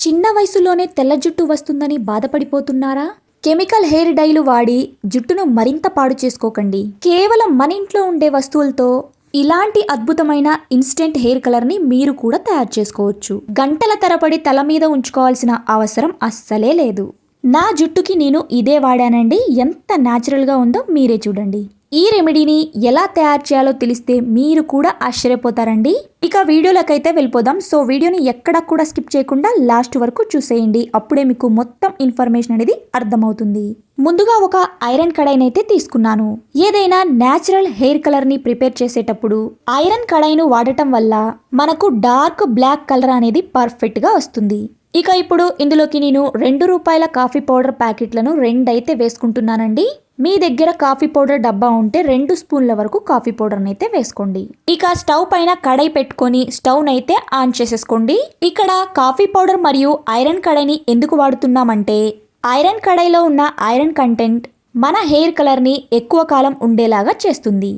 చిన్న వయసులోనే తెల్ల జుట్టు వస్తుందని బాధపడిపోతున్నారా? కెమికల్ హెయిర్ డైలు వాడి జుట్టును మరింత పాడు చేసుకోకండి. కేవలం మన ఇంట్లో ఉండే వస్తువులతో ఇలాంటి అద్భుతమైన ఇన్స్టెంట్ హెయిర్ కలర్ని మీరు కూడా తయారు చేసుకోవచ్చు. గంటల తరబడి తల మీద ఉంచుకోవాల్సిన అవసరం అస్సలే లేదు. నా జుట్టుకి నేను ఇదే వాడానండి. ఎంత న్యాచురల్గా ఉందో మీరే చూడండి. ఈ రెమెడీని ఎలా తయారు చేయాలో తెలిస్తే మీరు కూడా ఆశ్చర్యపోతారండి. ఇక వీడియోలకైతే వెళ్ళిపోదాం. సో వీడియోని ఎక్కడా కూడా స్కిప్ చేయకుండా లాస్ట్ వరకు చూసేయండి. అప్పుడే మీకు మొత్తం ఇన్ఫర్మేషన్ అనేది అర్థమవుతుంది. ముందుగా ఒక ఐరన్ కడాయినైతే తీసుకున్నాను. ఏదైనా న్యాచురల్ హెయిర్ కలర్ని ప్రిపేర్ చేసేటప్పుడు ఐరన్ కడాయిను వాడటం వల్ల మనకు డార్క్ బ్లాక్ కలర్ అనేది పర్ఫెక్ట్గా వస్తుంది. ఇక ఇప్పుడు ఇందులోకి నేను ₹2 కాఫీ పౌడర్ ప్యాకెట్లను 2 అయితే వేసుకుంటున్నానండి. మీ దగ్గర కాఫీ పౌడర్ డబ్బా ఉంటే 2 స్పూన్ల వరకు కాఫీ పౌడర్ని అయితే వేసుకోండి. ఇక స్టవ్ పైన కడాయి పెట్టుకొని స్టవ్ని అయితే ఆన్ చేసేసుకోండి. ఇక్కడ కాఫీ పౌడర్ మరియు ఐరన్ కడాయిని ఎందుకు వాడుతున్నామంటే ఐరన్ కడాయిలో ఉన్న ఐరన్ కంటెంట్ మన హెయిర్ కలర్ని ఎక్కువ కాలం ఉండేలాగా చేస్తుంది.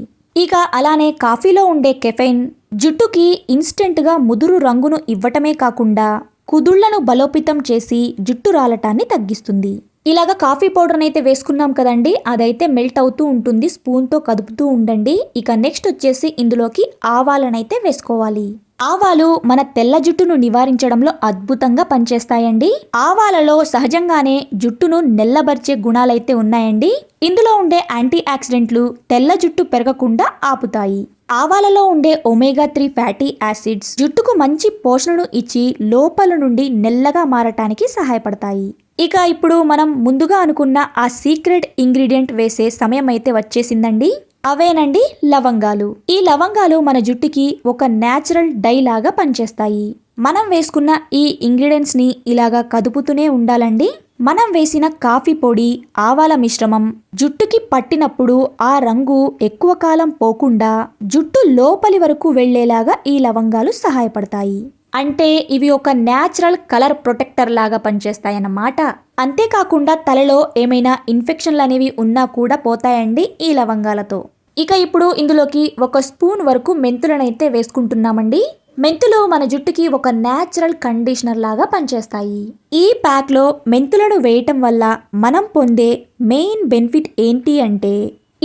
ఇక అలానే కాఫీలో ఉండే కెఫెయిన్ జుట్టుకి ఇన్స్టెంట్గా ముదురు రంగును ఇవ్వటమే కాకుండా కుదుళ్లను బలోపేతం చేసి జుట్టు రాలటాన్ని తగ్గిస్తుంది. ఇలాగ కాఫీ పౌడర్ని అయితే వేసుకున్నాం కదండి, అదైతే మెల్ట్ అవుతూ ఉంటుంది. స్పూన్తో కదుపుతూ ఉండండి. ఇక నెక్స్ట్ వచ్చేసి ఇందులోకి ఆవాలనైతే వేసుకోవాలి. ఆవాలు మన తెల్ల జుట్టును నివారించడంలో అద్భుతంగా పనిచేస్తాయండి. ఆవాలలో సహజంగానే జుట్టును నెల్లబరిచే గుణాలైతే ఉన్నాయండి. ఇందులో ఉండే యాంటీ ఆక్సిడెంట్లు తెల్ల జుట్టు పెరగకుండా ఆపుతాయి. ఆవాలలో ఉండే ఒమేగా 3 ఫ్యాటీ యాసిడ్స్ జుట్టుకు మంచి పోషణను ఇచ్చి లోపల నుండి నెల్లగా మారటానికి సహాయపడతాయి. ఇక ఇప్పుడు మనం ముందుగా అనుకున్న ఆ సీక్రెట్ ఇంగ్రీడియంట్ వేసే సమయం అయితే వచ్చేసిందండి. అవేనండి లవంగాలు. ఈ లవంగాలు మన జుట్టుకి ఒక న్యాచురల్ డై లాగా పనిచేస్తాయి. మనం వేసుకున్న ఈ ఇంగ్రీడియంట్స్ ని ఇలాగా కదుపుతూనే ఉండాలండి. మనం వేసిన కాఫీ పొడి, ఆవాల మిశ్రమం జుట్టుకి పట్టినప్పుడు ఆ రంగు ఎక్కువ కాలం పోకుండా జుట్టు లోపలి వరకు వెళ్లేలాగా ఈ లవంగాలు సహాయపడతాయి. అంటే ఇవి ఒక న్యాచురల్ కలర్ ప్రొటెక్టర్ లాగా పనిచేస్తాయన్నమాట. అంతేకాకుండా తలలో ఏమైనా ఇన్ఫెక్షన్లు అనేవి ఉన్నా కూడా పోతాయండి ఈ లవంగాలతో. ఇక ఇప్పుడు ఇందులోకి 1 స్పూన్ వరకు మెంతులనైతే వేసుకుంటున్నామండి. మెంతులు మన జుట్టుకి ఒక న్యాచురల్ కండిషనర్ లాగా పనిచేస్తాయి. ఈ ప్యాక్లో మెంతులను వేయటం వల్ల మనం పొందే మెయిన్ బెనిఫిట్ ఏంటి అంటే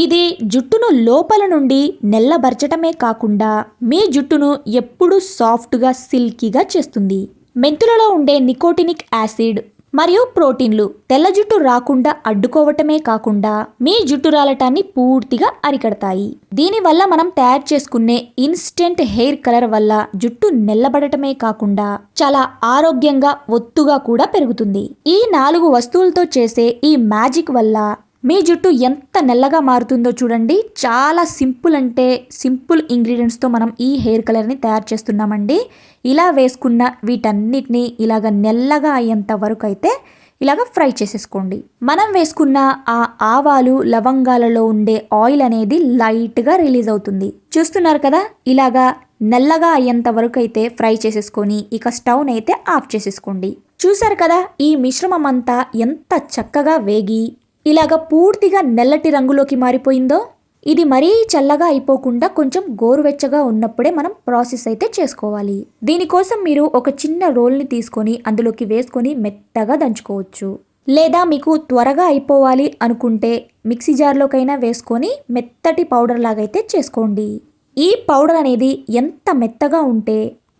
ఇది జుట్టును లోపల నుండి నెల్లబరచటమే కాకుండా మీ జుట్టును ఎప్పుడూ సాఫ్ట్గా సిల్కీగా చేస్తుంది. మెంతులలో ఉండే నికోటినిక్ యాసిడ్ మరియు ప్రోటీన్లు తెల్ల జుట్టు రాకుండా అడ్డుకోవటమే కాకుండా మీ జుట్టు రాలటాన్ని పూర్తిగా అరికడతాయి. దీనివల్ల మనం తయారు చేసుకునే ఇన్స్టెంట్ హెయిర్ కలర్ వల్ల జుట్టు నెల్లబడటమే కాకుండా చాలా ఆరోగ్యంగా ఒత్తుగా కూడా పెరుగుతుంది. ఈ 4 వస్తువులతో చేసే ఈ మ్యాజిక్ వల్ల మీ జుట్టు ఎంత నెల్లగా మారుతుందో చూడండి. చాలా సింపుల్ అంటే సింపుల్ ఇంగ్రీడియంట్స్తో మనం ఈ హెయిర్ కలర్ని తయారు చేస్తున్నామండి. ఇలా వేసుకున్న వీటన్నిటిని ఇలాగ నెల్లగా అయ్యేంత వరకు అయితే ఇలాగ ఫ్రై చేసేసుకోండి. మనం వేసుకున్న ఆ ఆవాలు లవంగాలలో ఉండే ఆయిల్ అనేది లైట్గా రిలీజ్ అవుతుంది. చూస్తున్నారు కదా, ఇలాగా నల్లగా అయ్యేంత వరకు అయితే ఫ్రై చేసేసుకొని ఇక స్టవ్ని అయితే ఆఫ్ చేసేసుకోండి. చూసారు కదా ఈ మిశ్రమం అంతా ఎంత చక్కగా వేగి ఇలాగ పూర్తిగా నెల్లటి రంగులోకి మారిపోయిందో. ఇది మరీ చల్లగా అయిపోకుండా కొంచెం గోరువెచ్చగా ఉన్నప్పుడే మనం ప్రాసెస్ అయితే చేసుకోవాలి. దీనికోసం మీరు ఒక చిన్న రోల్ని తీసుకొని అందులోకి వేసుకొని మెత్తగా దంచుకోవచ్చు. లేదా మీకు త్వరగా అయిపోవాలి అనుకుంటే మిక్సీ జార్లోకైనా వేసుకొని మెత్తటి పౌడర్ లాగైతే చేసుకోండి. ఈ పౌడర్ అనేది ఎంత మెత్తగా ఉంటే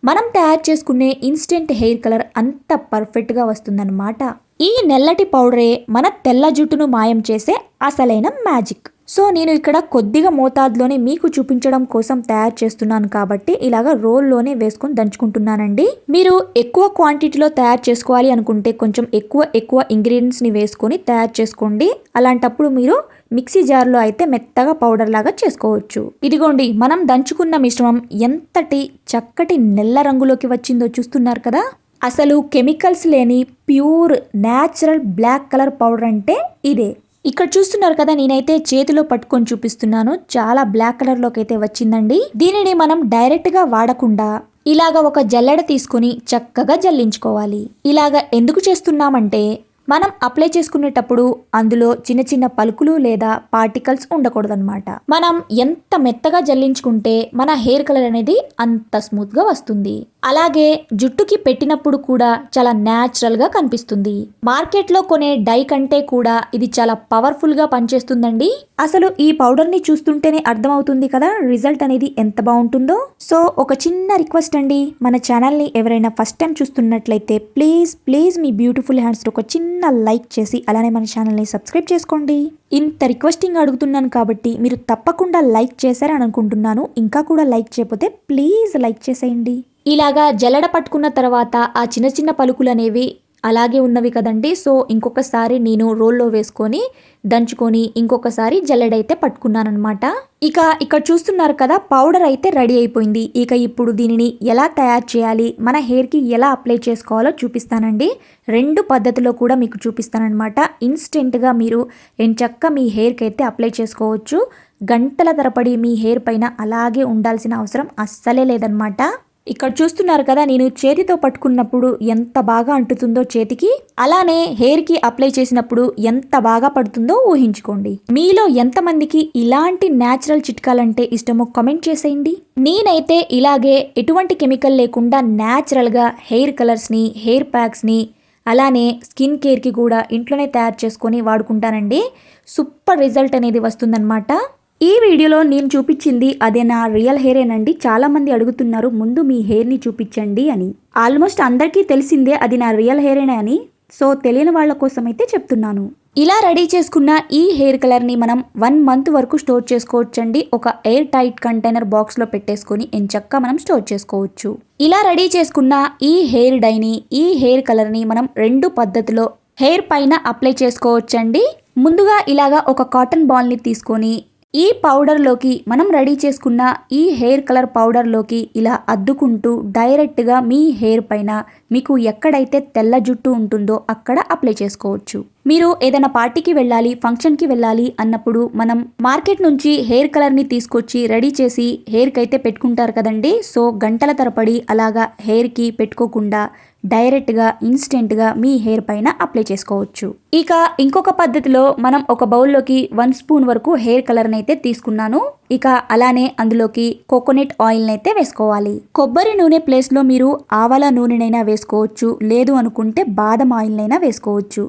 మనం తయారు చేసుకునే ఇన్స్టెంట్ హెయిర్ కలర్ అంత పర్ఫెక్ట్గా వస్తుందన్నమాట. ఈ నెల్లటి పౌడరే మన తెల్ల జుట్టును మాయం చేసే అసలైన మ్యాజిక్. సో నేను ఇక్కడ కొద్దిగా మోతాదులోనే మీకు చూపించడం కోసం తయారు చేస్తున్నాను కాబట్టి ఇలాగ రోల్లోనే వేసుకొని దంచుకుంటున్నానండి. మీరు ఎక్కువ క్వాంటిటీలో తయారు చేసుకోవాలి అనుకుంటే కొంచెం ఎక్కువ ఇంగ్రీడియంట్స్ని వేసుకొని తయారు చేసుకోండి. అలాంటప్పుడు మీరు మిక్సీ జార్లో అయితే మెత్తగా పౌడర్ లాగా చేసుకోవచ్చు. ఇదిగోండి మనం దంచుకున్న మిశ్రమం ఎంతటి చక్కటి నెల్ల రంగులోకి వచ్చిందో చూస్తున్నారు కదా. అసలు కెమికల్స్ లేని pure natural black colour powder అంటే ఇదే. ఇక్కడ చూస్తున్నారు కదా, నేనైతే చేతిలో పట్టుకొని చూపిస్తున్నాను. చాలా బ్లాక్ కలర్లోకి అయితే వచ్చిందండి. దీనిని మనం డైరెక్ట్గా వాడకుండా ఇలాగ ఒక జల్లెడ తీసుకొని చక్కగా జల్లించుకోవాలి. ఇలాగ ఎందుకు చేస్తున్నామంటే మనం అప్లై చేసుకునేటప్పుడు అందులో చిన్న చిన్న పలుకులు లేదా పార్టికల్స్ ఉండకూడదన్నమాట. మనం ఎంత మెత్తగా జల్లించుకుంటే మన హెయిర్ కలర్ అనేది అంత స్మూత్గా వస్తుంది. అలాగే జుట్టుకి పెట్టినప్పుడు కూడా చాలా న్యాచురల్గా కనిపిస్తుంది. మార్కెట్లో కొనే డై కంటే కూడా ఇది చాలా పవర్ఫుల్గా పనిచేస్తుందండి. అసలు ఈ పౌడర్ని చూస్తుంటేనే అర్థమవుతుంది కదా రిజల్ట్ అనేది ఎంత బాగుంటుందో. సో ఒక చిన్న రిక్వెస్ట్ అండి, మన ఛానల్ని ఎవరైనా ఫస్ట్ టైం చూస్తున్నట్లయితే ప్లీజ్ మీ బ్యూటిఫుల్ హ్యాండ్స్ ఒక చిన్న లైక్ చేసి అలానే మన ఛానల్ని సబ్స్క్రైబ్ చేసుకోండి. ఇంత రిక్వెస్టింగ్ అడుగుతున్నాను కాబట్టి మీరు తప్పకుండా లైక్ చేశారని అనుకుంటున్నాను. ఇంకా కూడా లైక్ చేయకపోతే ప్లీజ్ లైక్ చేసేయండి. ఇలాగా జల్లెడ పట్టుకున్న తర్వాత ఆ చిన్న చిన్న పలుకులు అనేవి అలాగే ఉన్నవి కదండి. సో ఇంకొకసారి నేను రోల్లో వేసుకొని దంచుకొని ఇంకొకసారి జల్లెడైతే పట్టుకున్నానమాట. ఇక ఇక్కడ చూస్తున్నారు కదా పౌడర్ అయితే రెడీ అయిపోయింది. ఇక ఇప్పుడు దీనిని ఎలా తయారు చేయాలి, మన హెయిర్కి ఎలా అప్లై చేసుకోవాలో చూపిస్తానండి. 2 పద్ధతిలో కూడా మీకు చూపిస్తానమాట. ఇన్స్టెంట్గా మీరు ఎంచక్క మీ హెయిర్కి అయితే అప్లై చేసుకోవచ్చు. గంటల తరబడి మీ హెయిర్ పైన అలాగే ఉండాల్సిన అవసరం అస్సలే లేదనమాట. ఇక్కడ చూస్తున్నారు కదా నేను చేతితో పట్టుకున్నప్పుడు ఎంత బాగా అంటుతుందో చేతికి, అలానే హెయిర్కి అప్లై చేసినప్పుడు ఎంత బాగా పడుతుందో ఊహించుకోండి. మీలో ఎంతమందికి ఇలాంటి న్యాచురల్ చిట్కాలంటే ఇష్టమో కామెంట్ చేసేయండి. నేనైతే ఇలాగే ఎటువంటి కెమికల్ లేకుండా న్యాచురల్గా హెయిర్ కలర్స్ని, హెయిర్ ప్యాక్స్ని అలానే స్కిన్ కేర్కి కూడా ఇంట్లోనే తయారు చేసుకొని వాడుకుంటానండి. సూపర్ రిజల్ట్ అనేది వస్తుందన్నమాట. ఈ వీడియోలో నేను చూపించింది అదే నా రియల్ హెయిరేనండి. చాలామంది అడుగుతున్నారు ముందు మీ హెయిర్ని చూపించండి అని. ఆల్మోస్ట్ అందరికీ తెలిసిందే అది నా రియల్ హెయిరేనే అని. సో తెలియని వాళ్ళ కోసం అయితే చెప్తున్నాను. ఇలా రెడీ చేసుకున్న ఈ హెయిర్ కలర్ని మనం 1 మంత్ వరకు స్టోర్ చేసుకోవచ్చండి. ఒక ఎయిర్ టైట్ కంటైనర్ బాక్స్లో పెట్టేసుకొని ఎంచక్కా మనం స్టోర్ చేసుకోవచ్చు. ఇలా రెడీ చేసుకున్న ఈ హెయిర్ డైని, ఈ హెయిర్ కలర్ని మనం 2 పద్ధతిలో హెయిర్ పైన అప్లై చేసుకోవచ్చండి. ముందుగా ఇలాగా ఒక కాటన్ బాల్ని తీసుకొని ఈ పౌడర్లోకి మనం రెడీ చేసుకున్న ఈ హెయిర్ కలర్ పౌడర్లోకి ఇలా అద్దుకుంటూ డైరెక్ట్గా మీ హెయిర్ పైన మీకు ఎక్కడైతే తెల్ల జుట్టు ఉంటుందో అక్కడ అప్లై చేసుకోవచ్చు. మీరు ఏదైనా పార్టీకి వెళ్ళాలి, ఫంక్షన్కి వెళ్ళాలి అన్నప్పుడు మనం మార్కెట్ నుంచి హెయిర్ కలర్ని తీసుకొచ్చి రెడీ చేసి హెయిర్కి అయితే పెట్టుకుంటారు కదండి. సో గంటల తరబడి అలాగా హెయిర్కి పెట్టుకోకుండా డైరెక్ట్గా ఇన్స్టెంట్గా మీ హెయిర్ పైన అప్లై చేసుకోవచ్చు. ఇక ఇంకొక పద్ధతిలో మనం ఒక బౌల్లోకి 1 స్పూన్ వరకు హెయిర్ కలర్ని అయితే తీసుకున్నాను. ఇక అలానే అందులోకి కోకోనట్ ఆయిల్ని అయితే వేసుకోవాలి. కొబ్బరి నూనె ప్లేస్లో మీరు ఆవాల నూనెనైనా వేసుకోవచ్చు, లేదు అనుకుంటే బాదం ఆయిల్నైనా వేసుకోవచ్చు.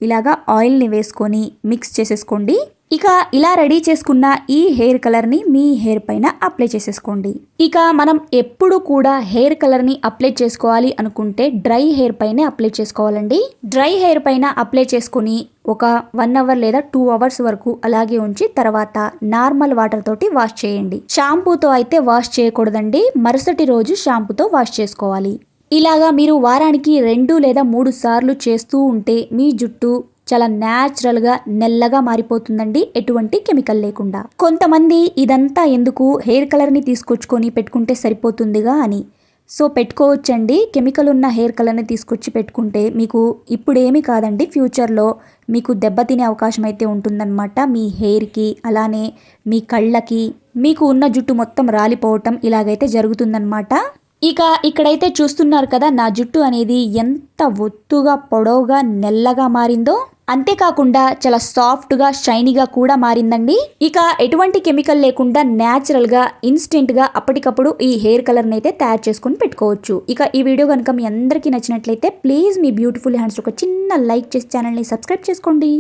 ఇలాగా ఆయిల్ని వేసుకొని మిక్స్ చేసేసుకోండి. ఇక ఇలా రెడీ చేసుకున్న ఈ హెయిర్ కలర్ని మీ హెయిర్ పైన అప్లై చేసేసుకోండి. ఇక మనం ఎప్పుడు కూడా హెయిర్ కలర్ని అప్లై చేసుకోవాలి అనుకుంటే డ్రై హెయిర్ పైనే అప్లై చేసుకోవాలండి. డ్రై హెయిర్ పైన అప్లై చేసుకుని ఒక 1 అవర్ లేదా 2 అవర్స్ వరకు అలాగే ఉంచి తర్వాత నార్మల్ వాటర్ తోటి వాష్ చేయండి. షాంపూతో అయితే వాష్ చేయకూడదండి. మరుసటి రోజు షాంపూతో వాష్ చేసుకోవాలి. ఇలాగా మీరు వారానికి 2 లేదా 3 సార్లు చేస్తూ ఉంటే మీ జుట్టు చాలా న్యాచురల్గా నెల్లగా మారిపోతుందండి, ఎటువంటి కెమికల్ లేకుండా. కొంతమంది ఇదంతా ఎందుకు హెయిర్ కలర్ని తీసుకొచ్చుకొని పెట్టుకుంటే సరిపోతుందిగా అని. సో పెట్టుకోవచ్చండి. కెమికల్ ఉన్న హెయిర్ కలర్ని తీసుకొచ్చి పెట్టుకుంటే మీకు ఇప్పుడేమీ కాదండి, ఫ్యూచర్లో మీకు దెబ్బతినే అవకాశం అయితే ఉంటుందన్నమాట. మీ హెయిర్కి అలానే మీ కళ్ళకి మీకు ఉన్న జుట్టు మొత్తం రాలిపోవటం ఇలాగైతే జరుగుతుందన్నమాట. ఇక ఇక్కడైతే చూస్తున్నారు కదా నా జుట్టు అనేది ఎంత ఒత్తుగా పొడవుగా నెల్లగా మారిందో. అంతేకాకుండా చాలా సాఫ్ట్గా షైనీగా కూడా మారిందండి. ఇక ఎటువంటి కెమికల్ లేకుండా న్యాచురల్గా ఇన్స్టెంట్గా అప్పటికప్పుడు ఈ హెయిర్ కలర్ని అయితే తయారు చేసుకుని పెట్టుకోవచ్చు. ఇక ఈ వీడియో కనుక మీ అందరికీ నచ్చినట్లయితే ప్లీజ్ మీ బ్యూటిఫుల్ హ్యాండ్స్ ఒక చిన్న లైక్ చేసి ఛానల్ని సబ్స్క్రైబ్ చేసుకోండి.